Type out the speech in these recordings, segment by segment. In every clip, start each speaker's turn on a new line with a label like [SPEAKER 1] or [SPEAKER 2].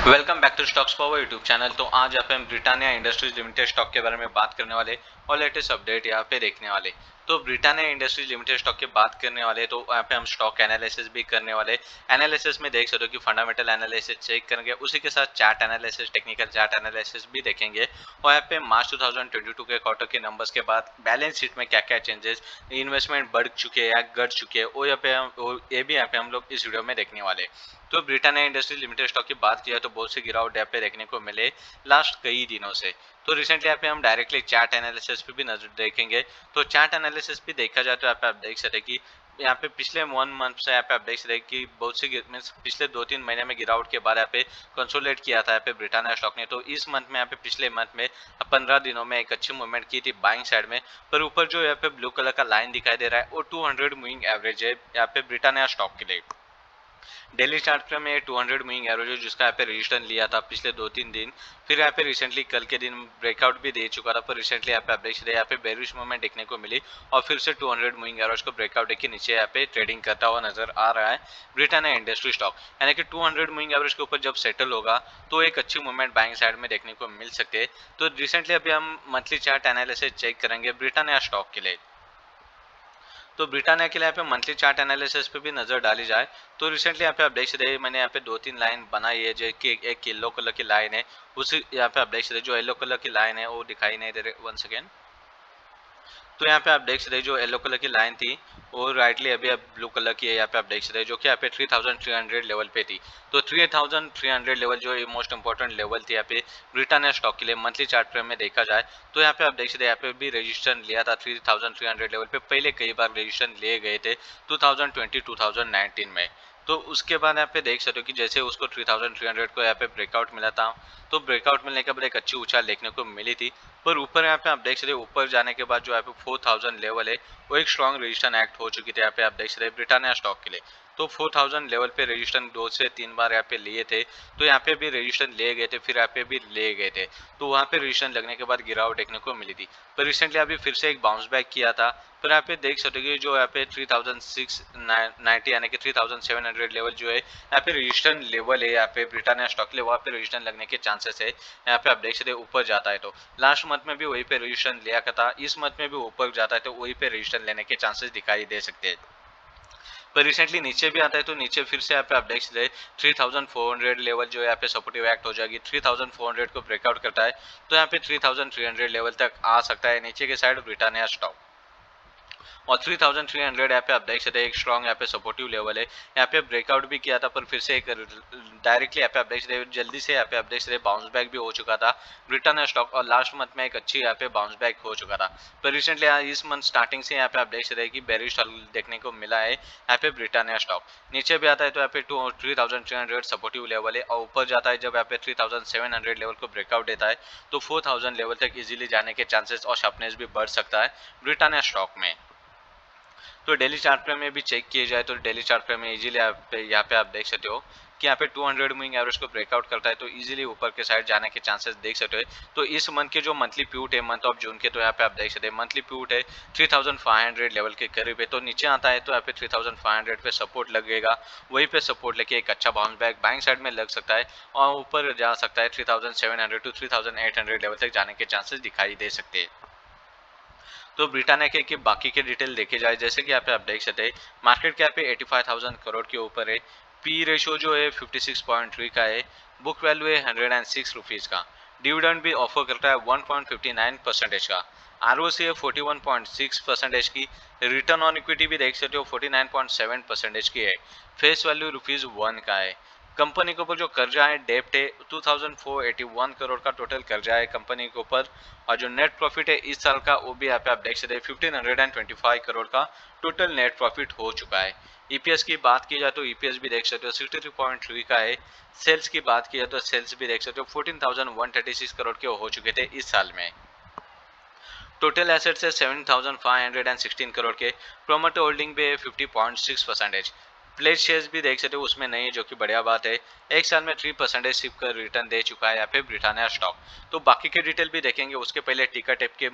[SPEAKER 1] Welcome back to stocks power YouTube channel. तो आज यहाँ पे हम ब्रिटानिया इंडस्ट्रीज लिमिटेड स्टॉक के बारे में बात करने वाले और लेटेस्ट अपडेट यहाँ पे देखने वाले। तो ब्रिटानिया इंडस्ट्रीज लिमिटेड स्टॉक की बात करने वाले, तो यहाँ पे हम स्टॉक एनालिसिस भी करने वाले। एनालिसिस में देख सकते हो कि फंडामेंटल एनालिसिस चेक करेंगे, उसी के साथ chart analysis, technical chart analysis भी देखेंगे। और यहाँ पे मार्च 2022 के क्वार्टर के नंबर्स के बाद बैलेंस शीट में क्या क्या चेंजेस, इन्वेस्टमेंट बढ़ चुके हैं या घट चुके हैं, वो यहाँ पे ये भी यहाँ पे हम लोग इस वीडियो में देखने वाले। तो ब्रिटानिया इंडस्ट्रीज लिमिटेड स्टॉक की बात किया तो बहुत से गिरावट यहाँ पे देखने को मिले लास्ट कई दिनों से। तो रिसेंटली यहाँ पे हम डायरेक्टली चार्ट एनालिसिस पे भी नजर देखेंगे। तो चार्ट एनालिसिस भी देखा जाए तो यहाँ पे आप देख सकते कि यहाँ पे पिछले 1 मंथ से यहाँ पे आप देख सकते कि बहुत से मीन्स पिछले 2-3 महीने में गिरावट के बाद यहाँ पे कंसोलिडेट किया था यहाँ पे ब्रिटानिया स्टॉक ने। तो इस मंथ में यहाँ पे पिछले मंथ में 15 दिनों में एक अच्छी मूवमेंट की थी बाइंग साइड में। पर ऊपर जो यहाँ पे ब्लू कलर का लाइन दिखाई दे रहा है वो 200 मूविंग एवरेज है यहाँ पे ब्रिटानिया स्टॉक के लिए। डेली चार्ट में 200 मूविंग एवरेज है जिसका यहाँ पे रजिस्टर लिया था पिछले 2-3 दिन। फिर यहाँ पे रिसेंटली कल के दिन ब्रेकआउट भी दे चुका था, पर रिसेंटली यहाँ पे आप देख सकते हैं यहाँ पे बेरिश मूवमेंट देखने को मिली और फिर से 200 मूविंग एवरेज को ब्रेकआउट देखिए नीचे यहाँ पे ट्रेडिंग करता हुआ नजर आ रहा है ब्रिटानिया इंडस्ट्री स्टॉक। यानी कि 200 मूविंग एवरेज के ऊपर जब सेटल होगा तो एक अच्छी मूवमेंट बाइंग साइड में देखने को मिल सकते हैं। तो रिसेंटली अभी हम मंथली चार्ट एनालिसिस चेक करेंगे ब्रिटानिया स्टॉक के लिए। तो ब्रिटानिया के लिए यहाँ पे मंथली चार्ट एनालिसिस पे भी नजर डाली जाए तो रिसेंटली यहाँ पे आप देख सकते हैं मैंने यहाँ पे 2-3 लाइन बनाई है जो कि एक येलो कलर की लाइन है। उसी यहाँ पे आप देख सकते हैं जो येलो कलर की लाइन है वो दिखाई नहीं दे रही, 1 सेकेंड। तो यहाँ पे आप देख सकते हैं जो येलो कलर की लाइन थी वो राइटली अभी अब ब्लू कलर की है। यहाँ पे आप देख सकते हैं जो कि यहाँ पे 3300 लेवल पे थी। तो 3300 लेवल जो मोस्ट इंपॉर्टेंट लेवल थी यहाँ पे ब्रिटानिया स्टॉक के लिए मंथली चार्ट में देखा जाए तो यहाँ पे आप देख सकते हैं यहाँ पे भी रजिस्ट्रेशन लिया था 3300 लेवल पे। पहले कई बार रजिस्ट्रेशन लिए गए थे 2020-2019 में। तो उसके बाद यहाँ पे देख सकते हो कि जैसे उसको 3300 को यहाँ पे ब्रेकआउट मिला था, तो ब्रेकआउट मिलने के बाद एक अच्छी उछाल देखने को मिली थी। पर ऊपर यहाँ पे आप देख सकते ऊपर जाने के बाद जो यहाँ पे 4000 लेवल है वो एक स्ट्रॉन्ग रजिस्ट्रेशन एक्ट हो चुकी थी यहाँ पे आप देख सकते ब्रिटानिया स्टॉक के लिए। तो 4000 लेवल पे रजिस्ट्रेशन 2 से 3 बार यहाँ पे लिए थे। तो यहाँ पे भी रजिस्ट्रेशन लिए गए थे, फिर यहाँ पे भी ले गए थे। तो वहाँ पे रजिस्ट्रेशन लगने के बाद गिरावट देखने को मिली थी। पर रिसेंटली अभी फिर से एक बाउंस बैक किया था। पर यहाँ पे देख सकते हो जो यहाँ पे 3690 यानी कि 3700 लेवल जो है यहाँ पे रजिस्ट्रेशन लेवल है यहाँ पे ब्रिटानिया स्टॉक ले, वहाँ पे रजिस्ट्रेशन लगने के चांसेस है। यहाँ पे आप देख सकते ऊपर जाता है तो लास्ट मंथ में भी वही पे रजिस्ट्रेशन लिया था, इस मंथ में भी ऊपर जाता है तो वही पे रजिस्ट्रेशन लेने के चांसेस दिखाई दे सकते हैं। पर रिसेंटली नीचे भी आता है तो नीचे फिर से यहाँ पे आप देख सकते 3400 लेवल जो है यहाँ पे सपोर्टिव एक्ट हो जाएगी। 3400 को ब्रेकआउट करता है तो यहाँ पे 3300 लेवल तक आ सकता है नीचे के साइड ब्रिटानिया स्टॉक। और 3300 यहाँ पे आप देख सकते हैं एक स्ट्रॉन्ग यहाँ पे सपोर्टिव लेवल है। यहाँ पे ब्रेकआउट भी किया था पर फिर से एक डायरेक्टली यहाँ पे आप देख सकते हैं जल्दी से यहाँ पे आप देख सकते हैं बाउंस बैक भी हो चुका था ब्रिटानिया स्टॉक और लास्ट मंथ में एक अच्छी यहाँ पे बाउंस बैक हो चुका था। पर रिसेंटली इस मंथ स्टार्टिंग से यहाँ पे आप देख सकते हैं कि बेरिश देखने को मिला है यहाँ पे ब्रिटानिया स्टॉक। नीचे भी आता है तो यहाँ पे 3300 सपोर्टिव लेवल है और ऊपर जाता है जब यहाँ पे 3700 लेवल को ब्रेकआउट देता है तो 4000 लेवल तक इजीली जाने के चांसेस और शार्पनेस भी बढ़ सकता है ब्रिटानिया स्टॉक में। तो डेली चार्ट पे में भी चेक किए जाए तो डेली चार्ट पे में इजीली यहाँ पे आप देख सकते हो कि यहाँ पे 200 मूविंग एवरेज को ब्रेकआउट करता है तो इजीली ऊपर के साइड जाने के चांसेस देख सकते हो। तो इस मंथ के जो मंथली प्यूट है मंथ ऑफ जून के, तो यहाँ पे आप देख सकते हैं मंथली प्यूट है 3500 लेवल के करीब है। तो नीचे आता है तो यहाँ पे 3500 पे सपोर्ट लगेगा, वहीं पे सपोर्ट लेके एक अच्छा बाउंस बैक बाइंग साइड में लग सकता है और ऊपर जा सकता है 3700 टू 3800 लेवल तक जाने के चांसेस दिखाई दे सकते हैं। तो ब्रिटानिया के बाकी के डिटेल देखे जाए जैसे कि यहाँ पे आप देख सकते हैं मार्केट कैप पे 85,000 करोड़ के ऊपर है। पी रेशियो जो है 56.3 का है। बुक वैल्यू है 106 रुपीज़ का। डिविडेंड भी ऑफर करता है 1.59% का। आरओसी है 41.6% की। रिटर्न ऑन इक्विटी भी देख सकते हो 49.7% की है। फेस वैल्यू ₹1 का है। कंपनी के ऊपर जो कर्जा है डेप्ट है 2481 करोड़ का टोटल कर्जा है कंपनी के ऊपर। और जो नेट प्रॉफिट है इस साल का वो भी यहाँ पे आप देख सकते हैं 1525 करोड़ का टोटल नेट प्रॉफिट हो चुका है। ईपीएस की बात की जाए तो ईपीएस भी देख सकते हो 63.3 का है। सेल्स की बात की जाए तो सेल्स भी देख सकते हो 14,136 करोड़ के हो चुके थे इस साल में। टोटल एसेट्स है 7,516 करोड़ के। प्रोमोटर होल्डिंग पे 50.6%। प्लेज शेयर्स भी देख सकते हो उसमें नहीं है जो कि बढ़िया बात है। एक साल में 3% सिप का रिटर्न दे चुका है यहाँ पे ब्रिटानिया स्टॉक। तो बाकी के डिटेल भी देखेंगे उसके पहले टिकर टेप के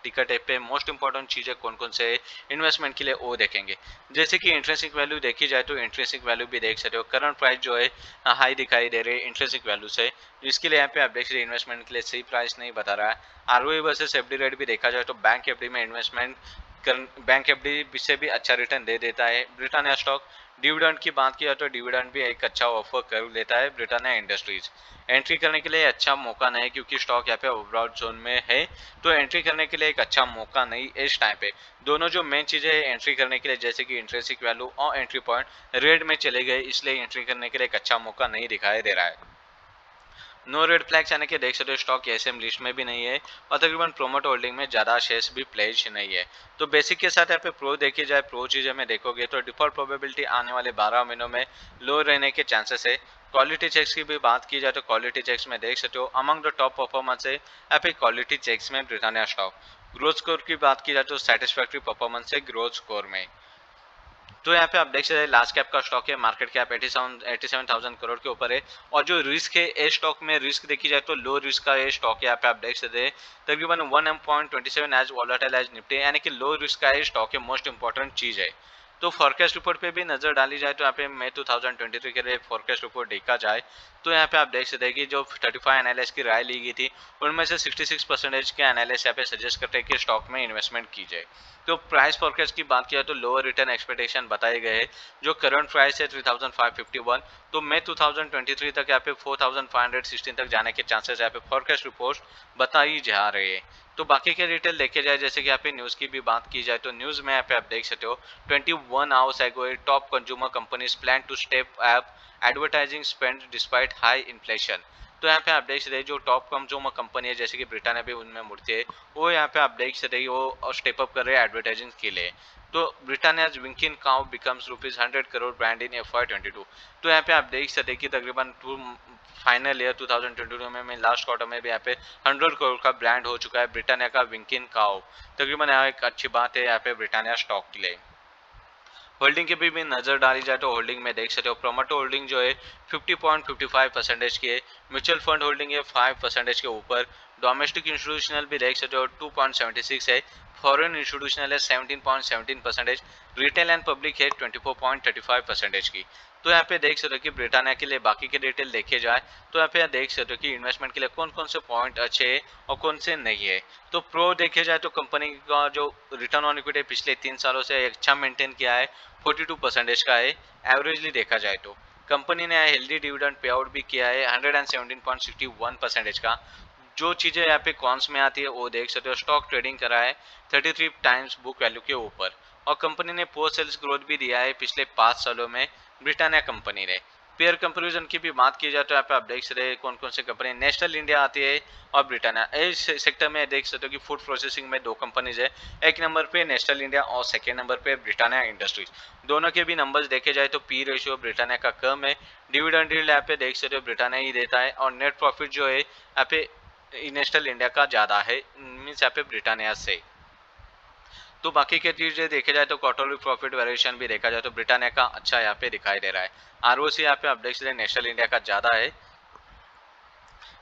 [SPEAKER 1] टिकट ऐप पे मोस्ट इंपॉर्टेंट चीज़ें कौन कौन से इन्वेस्टमेंट के लिए वो देखेंगे। जैसे कि इंट्रिंसिक वैल्यू देखी जाए तो इंट्रिंसिक वैल्यू भी देख सकते हो, करंट प्राइस जो है हाई दिखाई दे रही है इंट्रिंसिक वैल्यू से, इसके लिए यहाँ पे आप देख सकते इन्वेस्टमेंट के लिए सही प्राइस नहीं बता रहा है। आरओई वर्सेस एफडी रेट भी देखा जाए तो बैंक एफडी में इन्वेस्टमेंट बैंक एफडी से भी अच्छा रिटर्न दे देता है ब्रिटानिया स्टॉक। डिविडेंड की बात किया तो डिविडेंड भी एक अच्छा ऑफर कर लेता है ब्रिटानिया इंडस्ट्रीज। एंट्री करने के लिए अच्छा मौका नहीं क्योंकि स्टॉक यहाँ पे ओवरआउट जोन में है, तो एंट्री करने के लिए एक अच्छा मौका नहीं इस टाइम पे। दोनों जो मेन चीज़ें हैं एंट्री करने के लिए जैसे कि इंट्रेंसिक वैल्यू और एंट्री पॉइंट रेड में चले गए, इसलिए एंट्री करने के लिए एक अच्छा मौका नहीं दिखाई दे रहा है। नो रेड फ्लैग्स यानी कि देख सकते हो स्टॉक एसएम लिस्ट में भी नहीं है और तकरीबन प्रोमोट होल्डिंग में ज़्यादा शेयर्स भी प्लेज नहीं है। तो बेसिक के साथ यहाँ पे प्रो देखी जाए, प्रो चीज़ें में देखोगे तो डिफॉल्ट प्रोबेबिलिटी आने वाले 12 महीनों में लो रहने के चांसेस है। क्वालिटी चेक्स की भी बात की जाए तो क्वालिटी चेक्स में देख सकते हो अमंग द टॉप परफॉर्मेंस है यहाँ पे क्वालिटी चेक्स में ब्रिटानिया स्टॉक। ग्रोथ स्कोर की बात की जाए तो सेटिस्फैक्ट्री परफॉर्मेंस है ग्रोथ स्कोर में। तो यहाँ पे आप देख सकते हैं लार्ज कैप का स्टॉक है, मार्केट कैप 87,000 करोड़ के ऊपर है और जो रिस्क है ए स्टॉक में रिस्क देखी जाए तो लो रिस्क का ये स्टॉक है। यहाँ पे आप देख सकते हैं तकरीबन 1.27 एज वॉलेटाइल एज निफ्टी, यानी कि लो रिस्क का ये स्टॉक है, मोस्ट इंपॉर्टेंट चीज है। तो फॉरकास्ट रिपोर्ट पे भी नजर डाली जाए तो यहाँ पे मई 2023 के लिए फॉरकास्ट रिपोर्ट देखा जाए तो यहाँ पे आप देख सकते हैं कि जो 35 एनालिस्ट की राय ली गई थी उनमें से 66% के एनालिस्ट यहाँ पे सजेस्ट करते हैं कि स्टॉक में इन्वेस्टमेंट की जाए। तो प्राइस फॉरकास्ट की बात किया तो लोअर रिटर्न एक्सपेक्टेशन बताए गए हैं। जो करंट प्राइस है 3551, तो मई 2023 तक यहाँ पे 4516 तक जाने के चांसेस यहाँ पे फॉरकास्ट रिपोर्ट बताई जा रही है। तो बाकी के डिटेल देखे जाए जैसे कि यहाँ पे न्यूज़ की भी बात की जाए तो न्यूज़ में यहाँ पे आप देख सकते हो 21 hours ago top consumer companies plan to step up advertising spend despite high inflation. तो यहाँ पे आप देख सकते हैं जो टॉप कंज्यूमर कंपनी है जैसे कि ब्रिटानिया भी उनमें मुड़ती है, वो यहाँ पे आप देख सकते हैं वो स्टेप अप कर रहे हैं एडवर्टाइजिंग के लिए। तो Britannia's winkin cow becomes ₹100 crore brand in FY22। तो यहाँ पे आप देख सकते हैं कि तकरीबन फाइनल ईयर 2022 में लास्ट क्वार्टर में भी यहाँ पे 100 करोड़ का ब्रांड हो चुका है ब्रिटानिया का विंकिन काउ। तकरीबन यहाँ एक अच्छी बात है यहाँ पे ब्रिटानिया स्टॉक के लिए। होल्डिंग के भी नजर डाली जाए तो होल्डिंग में देख सकते हो प्रोमोटर होल्डिंग जो है 50.55% की है, म्यूचुअल फंड होल्डिंग है 5% के ऊपर, डोमेस्टिक इंस्टीट्यूशनल भी देख सकते हो 2.76 है, फॉरेन इंस्टीट्यूशनल है 17.17%, रिटेल एंड पब्लिक है 24.35% की। तो यहाँ पे देख सकते हो कि ब्रिटानिया के लिए बाकी के डिटेल देखे जाए तो यहाँ पे देख सकते हो कि इन्वेस्टमेंट के लिए कौन कौन से पॉइंट अच्छे हैं और कौन से नहीं है। तो प्रो देखे जाए तो कंपनी का जो रिटर्न ऑन इक्विटी पिछले 3 सालों से अच्छा मेंटेन किया है, 42% का है एवरेजली देखा जाए तो। कंपनी ने हेल्दी डिविडेंड पे आउट भी किया है 117.61% का। जो चीज़ें यहाँ पे कॉन्स में आती है वो देख सकते हो, स्टॉक ट्रेडिंग करा है 33 टाइम्स बुक वैल्यू के ऊपर और कंपनी ने पोस्ट सेल्स ग्रोथ भी दिया है पिछले 5 सालों में ब्रिटानिया कंपनी ने। पेयर कंपेरिजन की भी बात की जाए तो यहाँ पे आप देख सकते हैं कौन कौन सी कंपनी, नेशनल इंडिया आती है और ब्रिटानिया। इस सेक्टर में देख सकते हो कि फूड प्रोसेसिंग में 2 कंपनीज है, एक नंबर पे नेशनल इंडिया और सेकेंड नंबर पे ब्रिटानिया इंडस्ट्रीज। दोनों के भी नंबर्स देखे जाए तो पी रेशियो ब्रिटानिया का कम है, डिविडेंड यील्ड यहाँ पे देख सकते हो ब्रिटानिया ही देता है और नेट प्रॉफिट जो है यहाँ पे नेशनल इंडिया का ज़्यादा है, मीन्स यहाँ पे ब्रिटानिया से। तो बाकी के चीज़ें देखे जाए तो क्वार्टरली प्रॉफिट वेरिएशन भी देखा जाए तो ब्रिटानिया का अच्छा यहाँ पे दिखाई दे रहा है। आरओसी यहाँ पे आप देख सकते हैं नेशनल इंडिया का ज़्यादा है।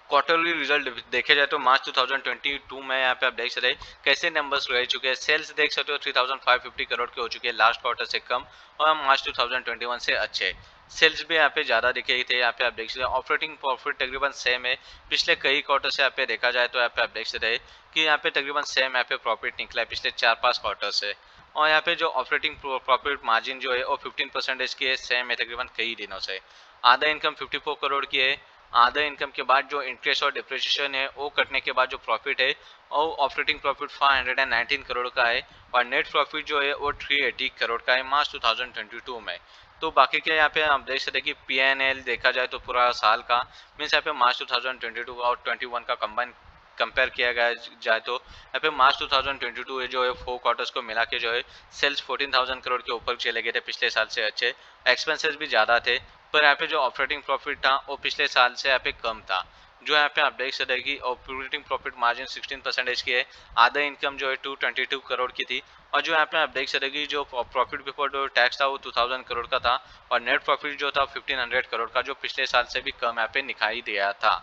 [SPEAKER 1] क्वार्टरली रिजल्ट देखे जाए तो मार्च 2022 में यहाँ पे आप देख सकते हैं कैसे नंबर्स रह चुके हैं। सेल्स देख सकते हो 3550 करोड़ के हो चुके हैं लास्ट क्वार्टर से कम और मार्च 2021 से अच्छे। सेल्स भी यहाँ पे ज़्यादा दिखे थे। यहाँ पे आप देख सकते हैं ऑपरेटिंग प्रॉफिट तकरीबन सेम है पिछले कई क्वार्टर से यहाँ पे देखा जाए तो यहाँ पे आप देख सकते हैं कि यहाँ पे तकरीबन सेम यहाँ पे प्रॉफिट निकला है पिछले 4-5 क्वार्टर से। और यहाँ पे जो ऑपरेटिंग प्रॉफिट मार्जिन जो है वो 15% की है, सेम है तकरीबन कई दिनों से। आधा इनकम 54 करोड़ की है, आधा इनकम के बाद जो इंटरेस्ट और डिप्रिसिएशन है वो कटने के बाद जो प्रॉफिट है और ऑपरेटिंग प्रॉफिट 519 करोड़ का है और नेट प्रॉफिट जो है वो 380 करोड़ का है मार्च 2022 में। तो बाकी के यहाँ पे आप देख सकते हैं कि पीएनएल देखा जाए तो पूरा साल का मीन्स यहाँ पे मार्च 2022 और 21 का कंबाइन कंपेयर किया गया जाए तो यहाँ पे मार्च 2022 जो है 4 क्वार्टर्स को मिला के जो है सेल्स 14,000 करोड़ के ऊपर चले गए थे पिछले साल से अच्छे, एक्सपेंसेस भी ज़्यादा थे पर यहाँ पे जो ऑपरेटिंग प्रॉफिट था वो पिछले साल से यहाँ पे कम था। जो यहाँ पे आप देख सकते हैं कि ऑपरेटिंग प्रॉफिट मार्जिन 16% की है, आधा इनकम जो है 222 करोड़ की थी और जो यहाँ पे आप देख सकते हैं कि जो प्रॉफिट बिफोर टैक्स था वो 2000 करोड़ का था और नेट प्रॉफिट जो था 1500 करोड़ का, जो पिछले साल से भी कम यहाँ पे दिखाई दिया था।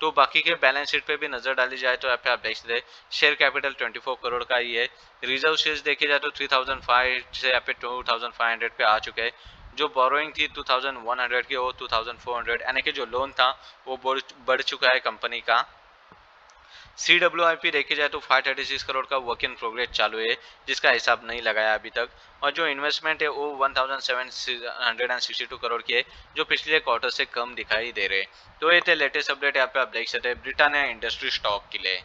[SPEAKER 1] तो बाकी के बैलेंस शीट पे भी नजर डाली जाए तो यहाँ पे आप देख सकते हैं शेयर कैपिटल 24 करोड़ का ही है। रिजर्व शेयर्स देखे जाए तो 3005 से यहाँ पे 2500 पे आ चुके हैं। जो बोरोइंग थी 2100 की वो 2400, यानी कि जो लोन था वो बढ़ चुका है कंपनी का। CWIP देखी जाए तो 536 करोड़ का वर्क इन प्रोग्रेस चालू है, जिसका हिसाब नहीं लगाया अभी तक। और जो इन्वेस्टमेंट है वो 1762 करोड़ की है, जो पिछले क्वार्टर से कम दिखाई दे रहे हैं। तो ये थे लेटेस्ट अपडेट, यहाँ पे आप देख सकते हैं ब्रिटानिया इंडस्ट्री स्टॉक के लिए।